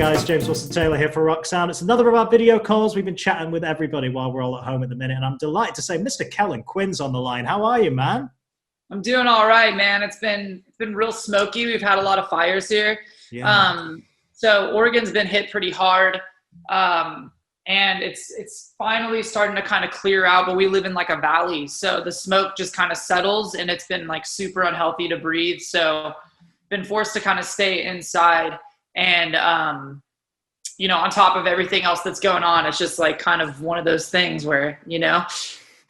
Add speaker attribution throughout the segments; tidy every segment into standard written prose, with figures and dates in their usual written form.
Speaker 1: guys, James Wilson-Taylor here for Rock Sound. It's another of our video calls. We've been chatting with everybody while we're all at home at the minute, and I'm delighted to say Mr. Kellin Quinn's on the line. How are you, man?
Speaker 2: I'm doing all right, man. It's been real smoky. We've had a lot of fires here.
Speaker 1: Yeah.
Speaker 2: So Oregon's been hit pretty hard. And it's finally starting to kind of clear out, but we live in like a valley. So the smoke just kind of settles, and it's been like super unhealthy to breathe. So been forced to kind of stay inside. And, you know, on top of everything else that's going on, it's just like kind of one of those things where, you know,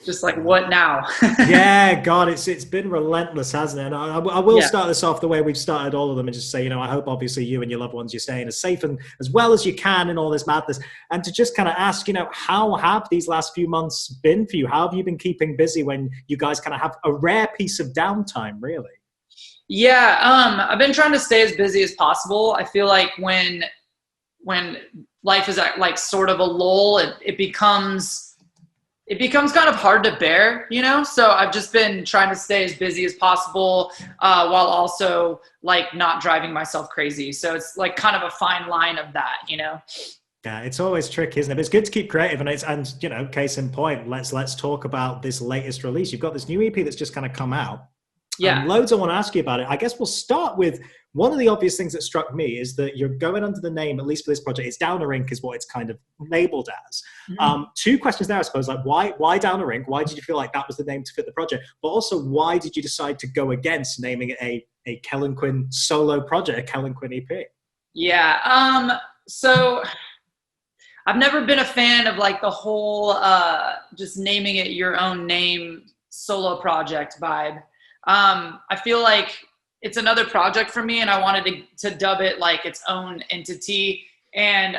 Speaker 2: just like, what now?
Speaker 1: Yeah, God, it's been relentless, hasn't it? And I will start this off the way we've started all of them and just say, you know, I hope obviously you and your loved ones, you're staying as safe and as well as you can in all this madness. And to just kind of ask, you know, how have these last few months been for you? How have you been keeping busy when you guys kind of have a rare piece of downtime, really?
Speaker 2: Yeah, I've been trying to stay as busy as possible. I feel like when life is at like sort of a lull, it becomes kind of hard to bear, you know? So I've just been trying to stay as busy as possible, while also like not driving myself crazy. So it's like kind of a fine line of that, you know?
Speaker 1: Yeah, it's always tricky, isn't it? But it's good to keep creative, and you know, case in point, let's talk about this latest release. You've got this new EP that's just kind of come out.
Speaker 2: Yeah.
Speaker 1: Loads I want to ask you about it. I guess we'll start with one of the obvious things that struck me is that you're going under the name, at least for this project, it's Downer Inc. is what it's kind of labeled as. Mm-hmm. Two questions there, I suppose, like why Downer Inc.? Why did you feel like that was the name to fit the project? But also, why did you decide to go against naming it a Kellin Quinn solo project, a Kellin Quinn EP?
Speaker 2: Yeah. So I've never been a fan of like the whole just naming it your own name solo project vibe. I feel like it's another project for me, and I wanted to dub it like its own entity. And,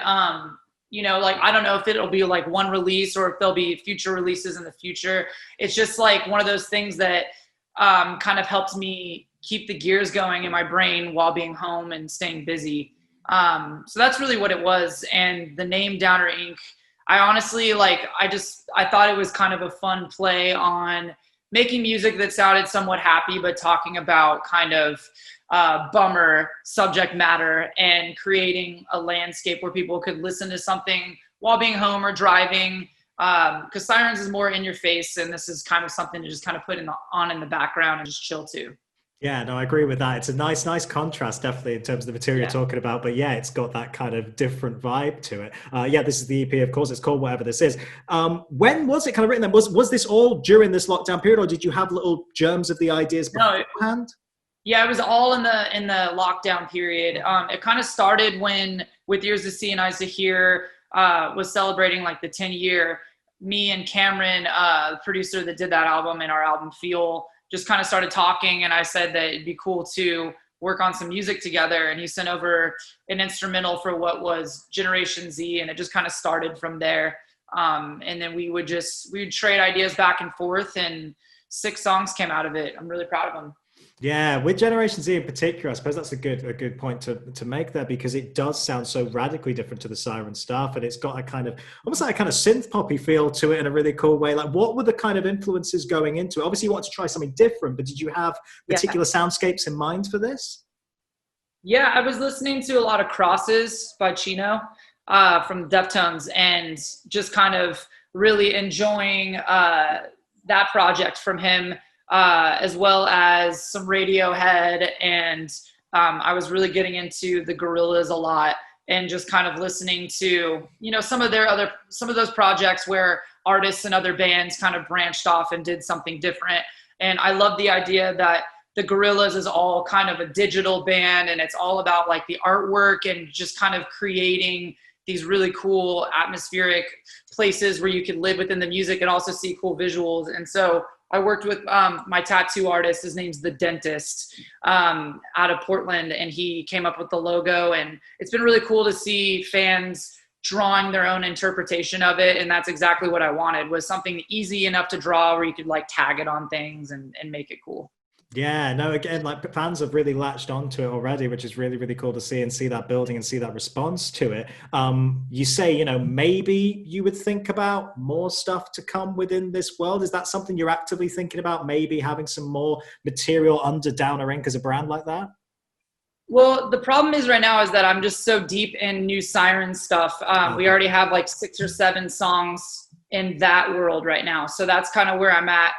Speaker 2: you know, like, I don't know if it'll be like one release or if there'll be future releases in the future. It's just like one of those things that, kind of helps me keep the gears going in my brain while being home and staying busy. So that's really what it was. And the name Downer Inc., I honestly, like, I thought it was kind of a fun play on making music that sounded somewhat happy, but talking about kind of bummer subject matter and creating a landscape where people could listen to something while being home or driving. Because Sirens is more in your face, and this is kind of something to just kind of put on in the background and just chill to.
Speaker 1: Yeah, no, I agree with that. It's a nice contrast, definitely, in terms of the material you're talking about. But yeah, it's got that kind of different vibe to it. Yeah, this is the EP, of course. It's called Whatever This Is. When was it kind of written then? Was this all during this lockdown period, or did you have little germs of the ideas beforehand?
Speaker 2: Yeah, it was all in the lockdown period. It kind of started with Years to See and Eyes to Hear was celebrating like the 10-year. Me and Cameron, the producer that did that album and our album Feel, just kind of started talking, and I said that it'd be cool to work on some music together. And he sent over an instrumental for what was Generation Z, and it just kind of started from there. And then we would trade ideas back and forth, and 6 songs came out of it. I'm really proud of them.
Speaker 1: Yeah, with Generation Z in particular, I suppose that's a good point to make there, because it does sound so radically different to the Siren stuff, and it's got a kind of almost like a kind of synth poppy feel to it in a really cool way. Like, what were the kind of influences going into it? Obviously, you wanted to try something different, but did you have particular soundscapes in mind for this?
Speaker 2: Yeah, I was listening to a lot of Crosses by Chino from Deftones, and just kind of really enjoying that project from him. As well as some Radiohead, and I was really getting into the Gorillaz a lot, and just kind of listening to, you know, some of those projects where artists and other bands kind of branched off and did something different. And I love the idea that the Gorillaz is all kind of a digital band, and it's all about like the artwork and just kind of creating these really cool atmospheric places where you can live within the music and also see cool visuals. And so I worked with my tattoo artist. His name's The Dentist, out of Portland, and he came up with the logo. And it's been really cool to see fans drawing their own interpretation of it. And that's exactly what I wanted, was something easy enough to draw where you could like tag it on things and make it cool.
Speaker 1: Yeah, no, again, like fans have really latched onto it already, which is really, really cool to see, and see that building and see that response to it. You say, you know, maybe you would think about more stuff to come within this world. Is that something you're actively thinking about? Maybe having some more material under Downer Inc. as a brand like that?
Speaker 2: Well, the problem is right now is that I'm just so deep in new Sirens stuff. We already have like 6 or 7 songs in that world right now. So that's kind of where I'm at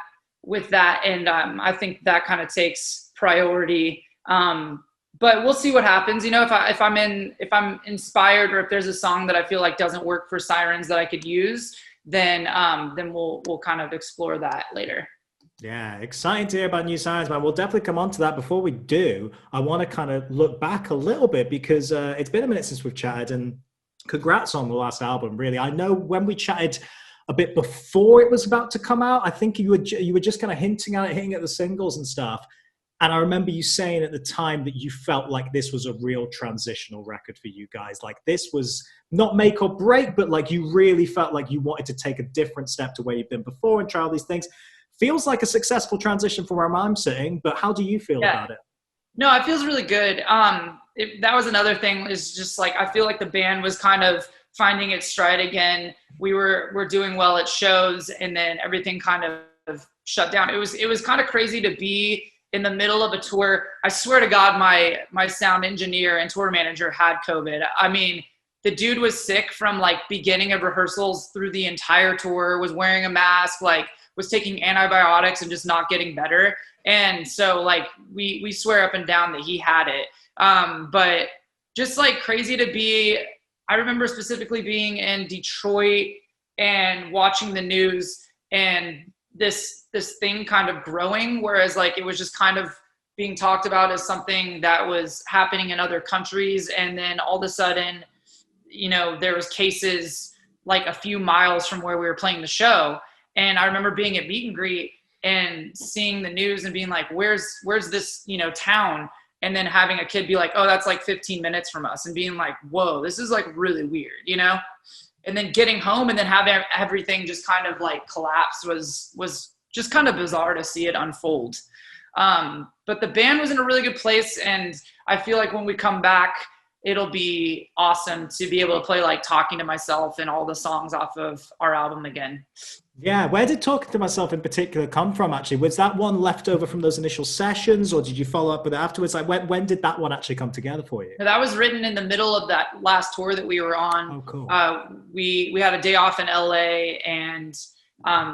Speaker 2: with that. And I think that kind of takes priority. But we'll see what happens. You know, if I'm inspired, or if there's a song that I feel like doesn't work for Sirens that I could use, then we'll kind of explore that later.
Speaker 1: Yeah, exciting to hear about new Sirens, man. We'll definitely come on to that. Before we do, I want to kind of look back a little bit, because it's been a minute since we've chatted, and congrats on the last album, really. I know when we chatted a bit before it was about to come out, I think you were just kind of hinting at it, hitting at the singles and stuff. And I remember you saying at the time that you felt like this was a real transitional record for you guys. Like, this was not make or break, but like you really felt like you wanted to take a different step to where you've been before and try all these things. Feels like a successful transition from where I'm sitting, but how do you feel about it?
Speaker 2: No, it feels really good. That was another thing, is just like, I feel like the band was kind of finding its stride again. We're doing well at shows, and then everything kind of shut down. It was kind of crazy to be in the middle of a tour. I swear to God, my sound engineer and tour manager had COVID. I mean, the dude was sick from like beginning of rehearsals through the entire tour, was wearing a mask, like was taking antibiotics and just not getting better. And so like we swear up and down that he had it. But just like crazy to be, I remember specifically being in Detroit and watching the news and this thing kind of growing, whereas like it was just kind of being talked about as something that was happening in other countries. And then all of a sudden, you know, there was cases like a few miles from where we were playing the show. And I remember being at meet and greet and seeing the news and being like, where's this, you know, town? And then having a kid be like, oh, that's like 15 minutes from us, and being like, whoa, this is like really weird, you know? And then getting home and then having everything just kind of like collapse was just kind of bizarre to see it unfold. But the band was in a really good place. And I feel like when we come back, it'll be awesome to be able to play like Talking to Myself and all the songs off of our album again.
Speaker 1: Yeah, where did Talking to Myself in particular come from, actually? Was that one left over from those initial sessions, or did you follow up with it afterwards? Like, when did that one actually come together for you?
Speaker 2: That was written in the middle of that last tour that we were on.
Speaker 1: Oh, cool.
Speaker 2: We had a day off in LA, and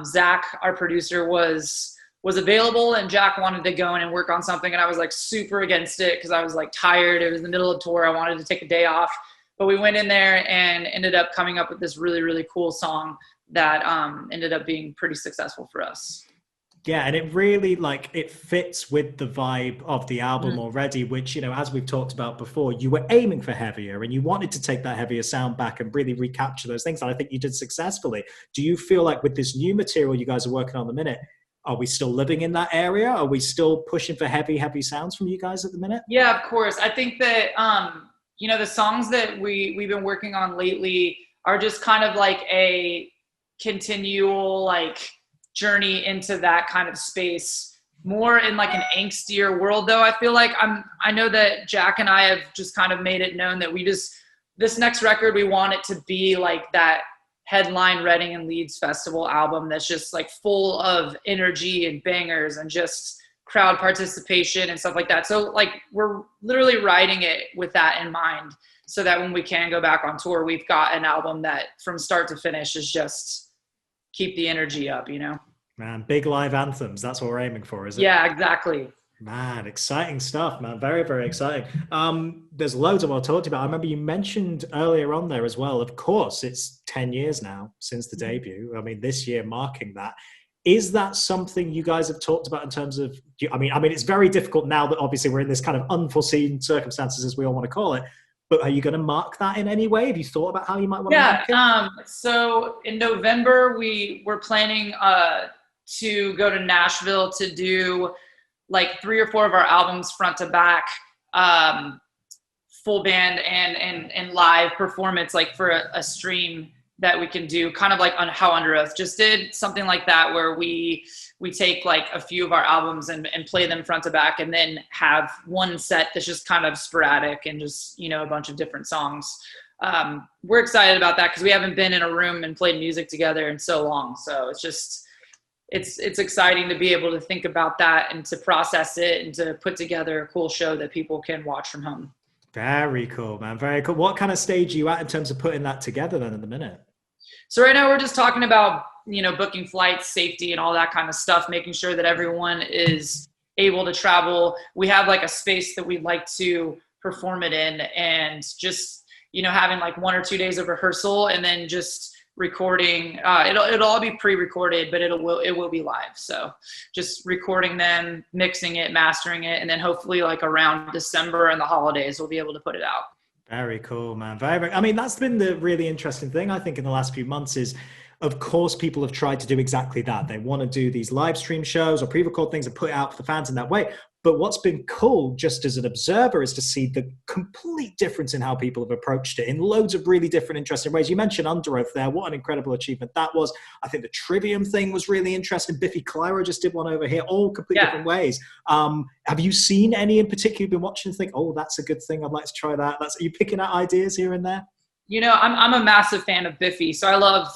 Speaker 2: Zach, our producer, was available, and Jack wanted to go in and work on something, and I was like super against it because I was like tired. It was the middle of tour. I wanted to take a day off, but we went in there and ended up coming up with this really, really cool song that ended up being pretty successful for us.
Speaker 1: Yeah, and it really, like, it fits with the vibe of the album already, which, you know, as we've talked about before, you were aiming for heavier and you wanted to take that heavier sound back and really recapture those things. And I think you did successfully. Do you feel like with this new material you guys are working on the minute, are we still living in that area? Are we still pushing for heavy sounds from you guys at the minute?
Speaker 2: Yeah, of course. I think that, you know, the songs that we've been working on lately are just kind of like a continual like journey into that kind of space, more in like an angstier world. Though I feel like I know that Jack and I have just kind of made it known that this next record, we want it to be like that headline Reading and Leeds Festival album that's just like full of energy and bangers and just crowd participation and stuff like that. So like we're literally writing it with that in mind, so that when we can go back on tour, we've got an album that from start to finish is just keep the energy up, you know?
Speaker 1: Man, big live anthems. That's what we're aiming for, is it?
Speaker 2: Yeah, exactly.
Speaker 1: Man, exciting stuff, man. Very, very exciting. There's loads of what I talked about. I remember you mentioned earlier on there as well. Of course, it's 10 years now since the debut. I mean, this year marking that. Is that something you guys have talked about in terms of, I mean, it's very difficult now that obviously we're in this kind of unforeseen circumstances, as we all want to call it. But are you going to mark that in any way? Have you thought about how you might want to mark it?
Speaker 2: So in November, we're planning to go to Nashville to do like 3 or 4 of our albums front to back, full band and live performance, like for a stream that we can do, kind of like on how Under Oath just did, something like that, where we take like a few of our albums and play them front to back, and then have one set that's just kind of sporadic and just, you know, a bunch of different songs. We're excited about that because we haven't been in a room and played music together in so long. So it's just, it's exciting to be able to think about that and to process it and to put together a cool show that people can watch from home.
Speaker 1: Very cool, man. Very cool. What kind of stage are you at in terms of putting that together then at the minute?
Speaker 2: So right now we're just talking about, booking flights, safety, and all that kind of stuff, making sure that everyone is able to travel. We have like a space that we'd like to perform it in, and just, having like 1 or 2 days of rehearsal and then just recording. It'll all be pre-recorded, but it will be live. So just recording them, mixing it, mastering it, and then hopefully like around December and the holidays, we'll be able to put it out.
Speaker 1: Very cool, man. Very, I mean, that's been the really interesting thing, I think, in the last few months is, of course, people have tried to do exactly that. They want to do these live stream shows or pre-record things and put it out for the fans in that way. But what's been cool, just as an observer, is to see the complete difference in how people have approached it in loads of really different, interesting ways. You mentioned Under Oath there. What an incredible achievement that was. I think the Trivium thing was really interesting. Biffy Clyro just did one over here, all completely different ways. Have you seen any in particular you've been watching and think, oh, that's a good thing, I'd like to try that? Are you picking out ideas here and there?
Speaker 2: I'm a massive fan of Biffy. So I love,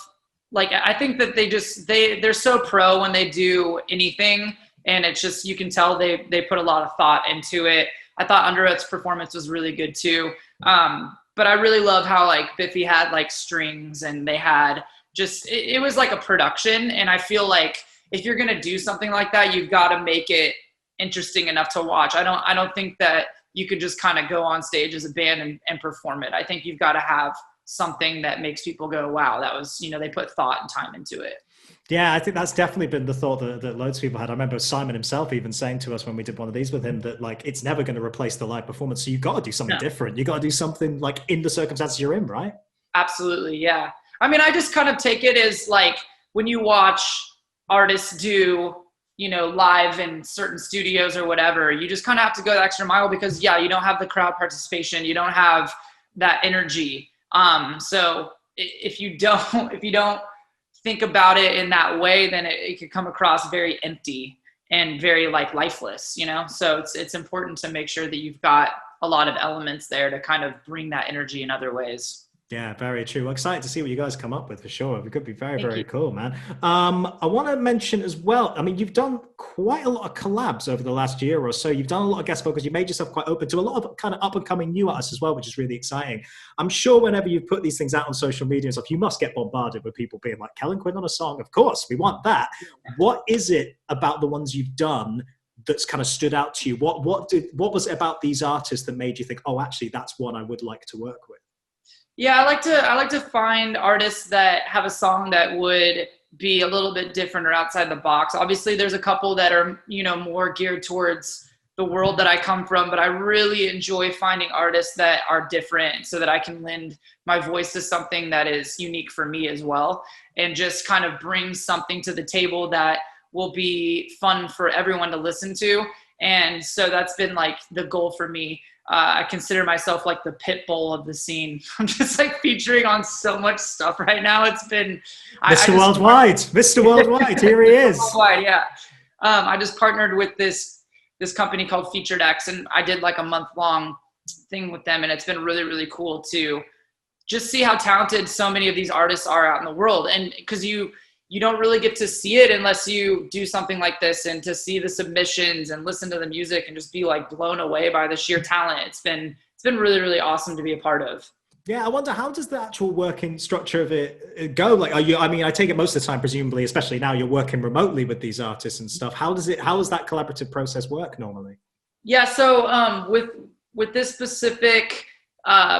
Speaker 2: I think that they're so pro when they do anything. And it's just, you can tell they put a lot of thought into it. I thought Under Oath's performance was really good too. But I really love how Biffy had strings, and they had just, it was like a production. And I feel like if you're going to do something like that, you've got to make it interesting enough to watch. I don't think that you could just kind of go on stage as a band and perform it. I think you've got to have something that makes people go, wow, that was, they put thought and time into it.
Speaker 1: Yeah, I think that's definitely been the thought that loads of people had. I remember Simon himself even saying to us when we did one of these with him that it's never going to replace the live performance. So you've got to do something different. You got to do something in the circumstances you're in, right?
Speaker 2: Absolutely. Yeah. I mean, I just kind of take it as when you watch artists do, live in certain studios or whatever, you just kind of have to go the extra mile because you don't have the crowd participation. You don't have that energy. So if you don't think about it in that way, then it could come across very empty and very lifeless, So it's important to make sure that you've got a lot of elements there to kind of bring that energy in other ways.
Speaker 1: Yeah, very true. Well, excited to see what you guys come up with for sure. It could be very cool, man. I want to mention as well, I mean, you've done quite a lot of collabs over the last year or so. You've done a lot of guest vocals. You made yourself quite open to a lot of kind of up and coming new artists as well, which is really exciting. I'm sure whenever you put these things out on social media and stuff, you must get bombarded with people being like, Kellin Quinn on a song. Of course, we want that. What is it about the ones you've done that's kind of stood out to you? What was it about these artists that made you think, oh, actually, that's one I would like to work with?
Speaker 2: Yeah, I like to find artists that have a song that would be a little bit different or outside the box. Obviously, there's a couple that are, more geared towards the world that I come from, but I really enjoy finding artists that are different so that I can lend my voice to something that is unique for me as well, and just kind of bring something to the table that will be fun for everyone to listen to. And so that's been the goal for me. I consider myself the pit bull of the scene. I'm just featuring on so much stuff right now. It's been
Speaker 1: Mr. Worldwide. Mr. Worldwide, here he is.
Speaker 2: Worldwide, yeah. I just partnered with this company called Featured X, and I did a month-long thing with them, and it's been really, really cool to just see how talented so many of these artists are out in the world. And because you don't really get to see it unless you do something like this, and to see the submissions and listen to the music and just be blown away by the sheer talent. It's been really, really awesome to be a part of.
Speaker 1: Yeah, I wonder, how does the actual working structure of it go? I take it most of the time, presumably, especially now you're working remotely with these artists and stuff. How does that collaborative process work normally? Yeah,
Speaker 2: so with this specific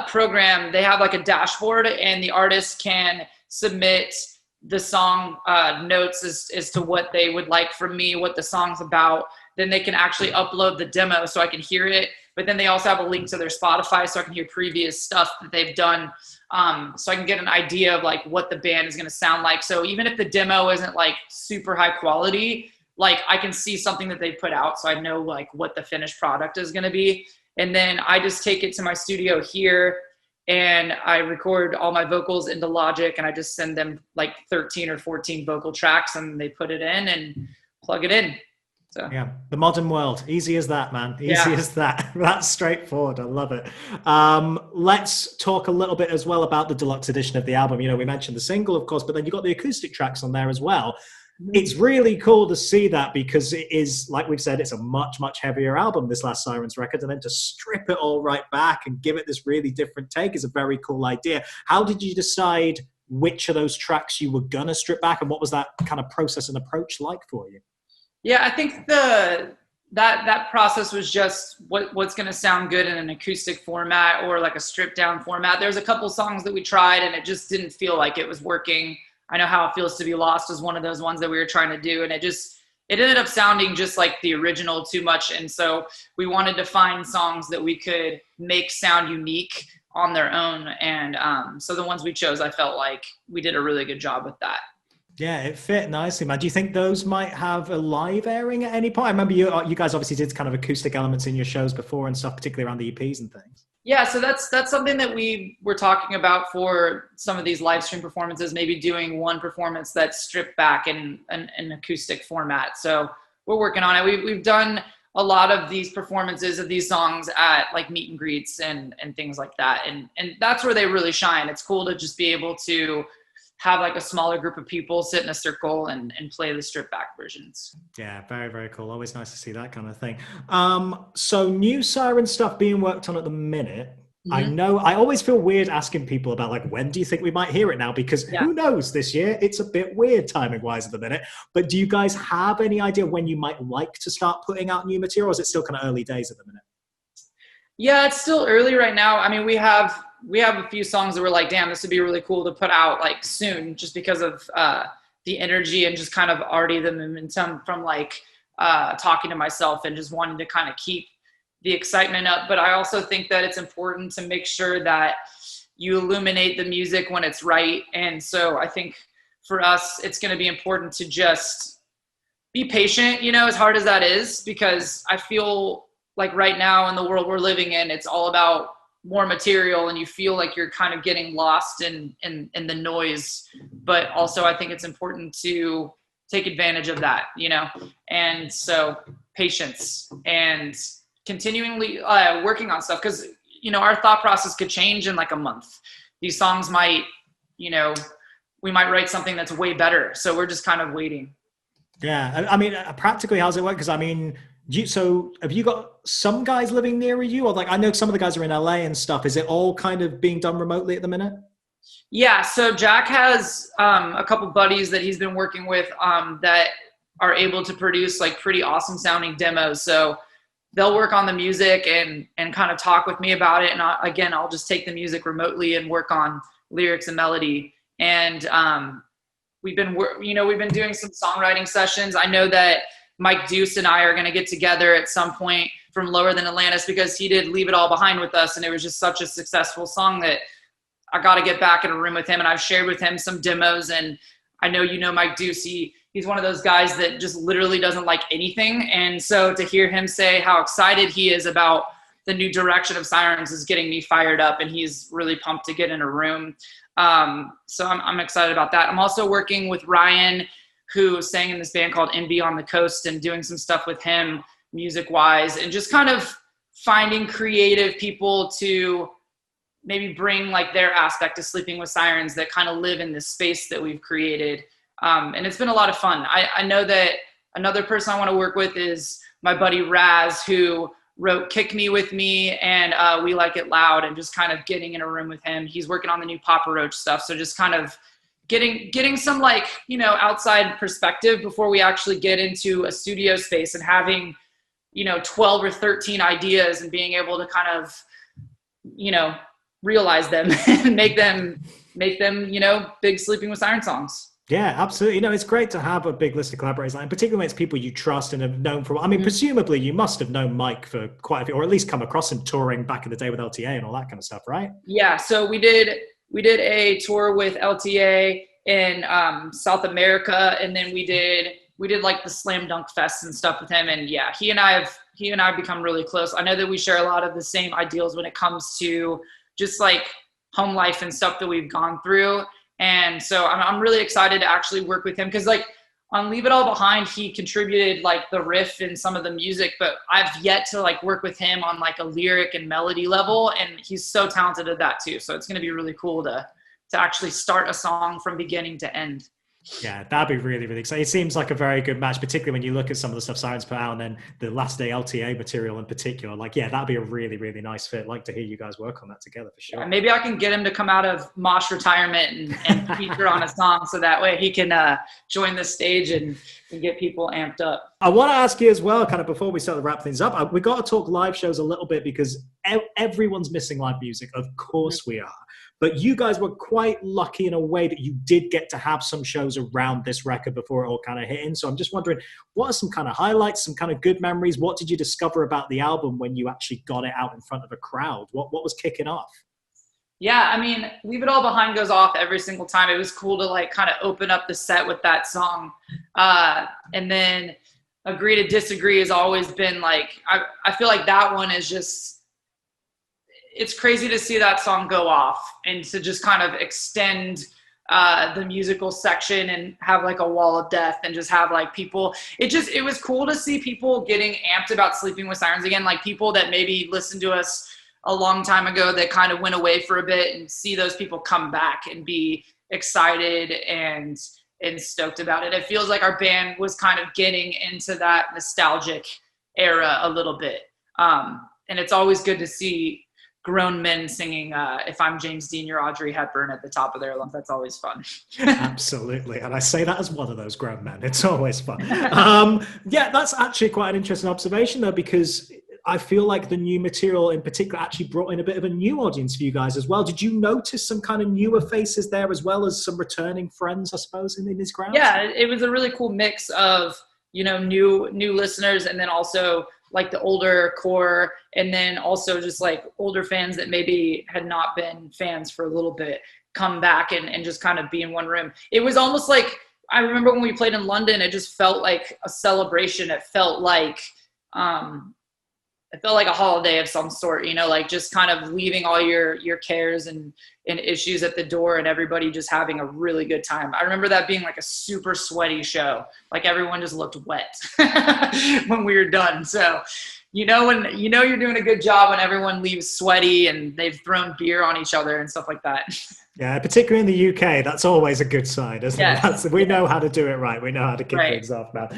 Speaker 2: program, they have a dashboard, and the artist can submit the song notes as to what they would like from me, what the song's about. Then they can actually upload the demo so I can hear it. But then they also have a link to their Spotify so I can hear previous stuff that they've done. So I can get an idea of what the band is going to sound like. So even if the demo isn't super high quality, I can see something that they put out. So I know what the finished product is going to be. And then I just take it to my studio here, and I record all my vocals into Logic, and I just send them 13 or 14 vocal tracks, and they put it in and plug it in. So
Speaker 1: yeah, the modern world, easy as that, man. Easy as that. That's straightforward. I love it. Let's talk a little bit as well about the deluxe edition of the album. We mentioned the single, of course, but then you got the acoustic tracks on there as well. it's really cool to see that, because it is, like we've said, it's a much, much heavier album, this last Sirens record, and then to strip it all right back and give it this really different take is a very cool idea. How did you decide which of those tracks you were gonna strip back, and what was that kind of process and approach like for you?
Speaker 2: Yeah, I think that process was just what's going to sound good in an acoustic format or like a stripped down format. There's a couple songs that we tried and it just didn't feel like it was working. I Know How It Feels to Be Lost was one of those ones that we were trying to do, and it ended up sounding just like the original too much. And so we wanted to find songs that we could make sound unique on their own. And so the ones we chose, I felt like we did a really good job with that.
Speaker 1: Yeah, it fit nicely, man. Do you think those might have a live airing at any point? I remember you guys obviously did kind of acoustic elements in your shows before and stuff, particularly around the EPs and things.
Speaker 2: Yeah, so that's something that we were talking about for some of these live stream performances, maybe doing one performance that's stripped back in an acoustic format. So we're working on it. We've done a lot of these performances of these songs at like meet and greets and things like that. And that's where they really shine. It's cool to just be able to have like a smaller group of people sit in a circle and play the stripped back versions.
Speaker 1: Yeah, very, very cool. Always nice to see that kind of thing. So new Siren stuff being worked on at the minute. Mm-hmm. I know I always feel weird asking people about like, when do you think we might hear it now? Because who knows this year? It's a bit weird timing wise at the minute. But do you guys have any idea when you might like to start putting out new material, or is it still kind of early days at the minute?
Speaker 2: Yeah, it's still early right now. I mean, we have a few songs that we're like, damn, this would be really cool to put out like soon, just because of the energy and just kind of already the momentum from like talking to myself and just wanting to kind of keep the excitement up. But I also think that it's important to make sure that you illuminate the music when it's right. And so I think for us, it's going to be important to just be patient, as hard as that is, because I feel like right now in the world we're living in, it's all about more material and you feel like you're kind of getting lost in the noise. But also I think it's important to take advantage of that, and so patience and continually working on stuff, because our thought process could change in like a month. These songs might, we might write something that's way better, so we're just kind of waiting.
Speaker 1: Yeah, I mean, practically, how's it work? Because I mean, so have you got some guys living near you, or like I know some of the guys are in LA and stuff? Is it all kind of being done remotely at the minute?
Speaker 2: Yeah, so Jack has a couple buddies that he's been working with that are able to produce like pretty awesome sounding demos. So they'll work on the music and kind of talk with me about it. And I'll just take the music remotely and work on lyrics and melody. And we've been doing some songwriting sessions. I know that Mike Deuce and I are going to get together at some point from Lower Than Atlantis, because he did Leave It All Behind with us. And it was just such a successful song that I got to get back in a room with him. And I've shared with him some demos. And I know, Mike Deuce, he's one of those guys that just literally doesn't like anything. And so to hear him say how excited he is about the new direction of Sirens is getting me fired up. And he's really pumped to get in a room. So I'm excited about that. I'm also working with Ryan, who sang in this band called Envy on the Coast, and doing some stuff with him music wise, and just kind of finding creative people to maybe bring like their aspect of Sleeping with Sirens that kind of live in this space that we've created. And it's been a lot of fun. I know that another person I want to work with is my buddy Raz, who wrote Kick Me with me and We Like It Loud, and just kind of getting in a room with him. He's working on the new Papa Roach stuff. So just kind of getting some like, outside perspective before we actually get into a studio space, and having, 12 or 13 ideas and being able to kind of, realize them and make them, big Sleeping with Sirens songs.
Speaker 1: Yeah, absolutely. It's great to have a big list of collaborators, and particularly when it's people you trust and have known for. I mean, presumably you must have known Mike for quite a few, or at least come across him touring back in the day with LTA and all that kind of stuff, right? Yeah.
Speaker 2: So we did a tour with LTA in South America, and then we did like the Slam Dunk Fest and stuff with him. And yeah, he and I have become really close. I know that we share a lot of the same ideals when it comes to just like home life and stuff that we've gone through. And so I'm really excited to actually work with him, because like on Leave It All Behind, he contributed like the riff and some of the music, but I've yet to like work with him on like a lyric and melody level. And he's so talented at that too. So it's going to be really cool to actually start a song from beginning to end.
Speaker 1: Yeah, that'd be really, really exciting. It seems like a very good match, particularly when you look at some of the stuff Sirens put out and then the Last Day LTA material in particular. Like, yeah, that'd be a really, really nice fit. I'd like to hear you guys work on that together for sure.
Speaker 2: Yeah, maybe I can get him to come out of Mosh retirement and feature on a song so that way he can join the stage and get people amped up.
Speaker 1: I want to ask you as well, kind of before we start to wrap things up, we got to talk live shows a little bit because everyone's missing live music. Of course we are. But you guys were quite lucky in a way that you did get to have some shows around this record before it all kind of hit in. So I'm just wondering, what are some kind of highlights, some kind of good memories? What did you discover about the album when you actually got it out in front of a crowd? What was kicking off?
Speaker 2: Yeah, I mean, Leave It All Behind goes off every single time. It was cool to like kind of open up the set with that song. And then Agree to Disagree has always been like, I feel like that one is just, it's crazy to see that song go off and to just kind of extend the musical section and have like a wall of death and just have like people, it was cool to see people getting amped about Sleeping with Sirens again, like people that maybe listened to us a long time ago that kind of went away for a bit, and see those people come back and be excited and stoked about it. It feels like our band was kind of getting into that nostalgic era a little bit. And it's always good to see grown men singing If I'm James Dean, You're Audrey Hepburn at the top of their lungs. That's always fun.
Speaker 1: Absolutely. And I say that as one of those grown men. It's always fun. Yeah, that's actually quite an interesting observation though, because I feel like the new material in particular actually brought in a bit of a new audience for you guys as well. Did you notice some kind of newer faces there as well as some returning friends, I suppose, in these crowds?
Speaker 2: Yeah, it was a really cool mix of, you know, new listeners, and then also like the older core, and then also just like older fans that maybe had not been fans for a little bit come back and just kind of be in one room. It was almost like, I remember when we played in London, it just felt like a celebration. It felt like a holiday of some sort, you know, like just kind of leaving all your cares and issues at the door and everybody just having a really good time. I remember that being like a super sweaty show. Like everyone just looked wet when we were done. So, you know, when you know you're doing a good job when everyone leaves sweaty and they've thrown beer on each other and stuff like that.
Speaker 1: Yeah, particularly in the UK, that's always a good sign, isn't it? We know how to do it right. We know how to kick things off, man.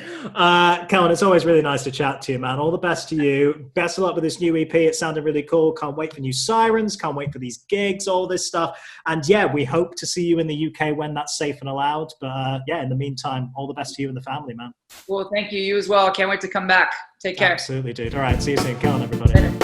Speaker 1: Kellin, it's always really nice to chat to you, man. All the best to you. Best of luck with this new EP. It sounded really cool. Can't wait for new Sirens. Can't wait for these gigs, all this stuff. And yeah, we hope to see you in the UK when that's safe and allowed. But yeah, in the meantime, all the best to you and the family, man.
Speaker 2: Well, thank you. You as well. Can't wait to come back. Take care.
Speaker 1: Absolutely, dude. All right, see you soon. Kellin, everybody.